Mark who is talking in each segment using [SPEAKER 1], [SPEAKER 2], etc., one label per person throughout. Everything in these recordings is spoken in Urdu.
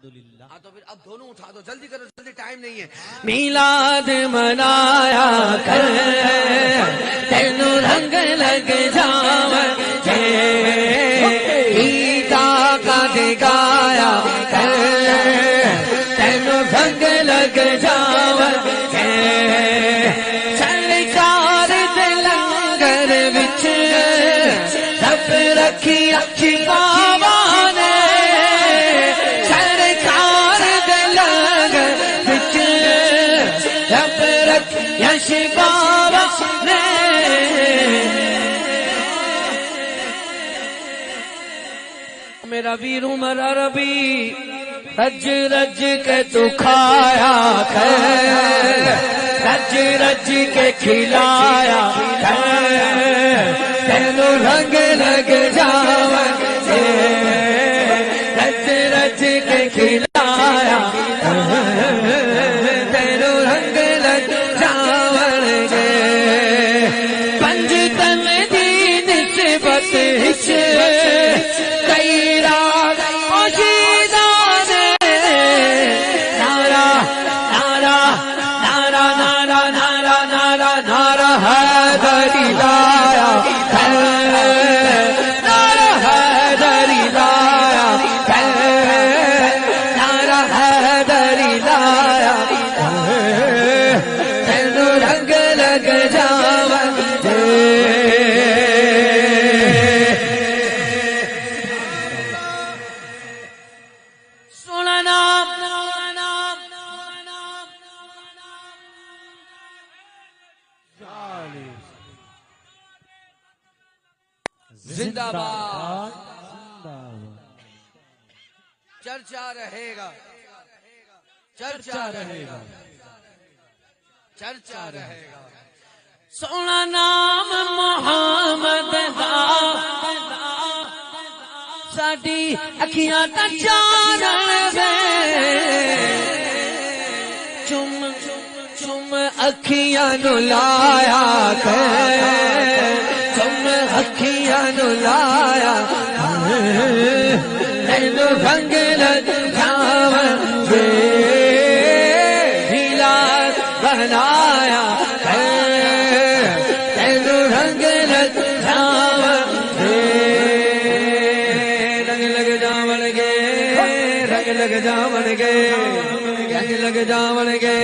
[SPEAKER 1] ہاں تو پھر اب دونوں اٹھا دو، جلدی کرو، جلدی، ٹائم نہیں ہے.
[SPEAKER 2] میلاد منایا کر تینوں رنگ لگ جاوے، عیدا کا دکھایا کر تینوں رنگ لگ جاوے، سرکار دے لنگر وچ رب رکھی اچھی پاوانے، سرکار دے لنگر وچ رب رکھی اچھی پاوانے. میرا ویر عمر عربی رج رج کے تو کھایا کر، رج رج کے کھلایا کر تینوں رنگ لگ جاوے، رج رج کے کھلایا تینوں رنگ لگ جاوے گے. پنج تن دی نسبت ہچ کئی راگ پوشیدہ نے، نعرہ نعرہ نعرہ نعرہ نعرہ نعرہ نعرہ حیدری لایا، نعرہ حیدری لایا، نعرہ حیدری لایا، تینوں رنگ لگ جاوے.
[SPEAKER 1] زندہ باد، چرچا رہے گا، چرچا رہے گا، چرچا رہے گا.
[SPEAKER 2] سونا نام محمد دا ساڈی اکھیاں تے چانن دے، چم چم اکھیاں نو لایا کر، چم اکھیاں نو لایا تینوں رنگ لگ جاوے، میلاد بنایا تینوں رنگ لگ جاوے، رنگ لگ جاون گے، رنگ لگ جاون گے، رنگ لگ جاون گے،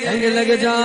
[SPEAKER 2] رنگ لگ جا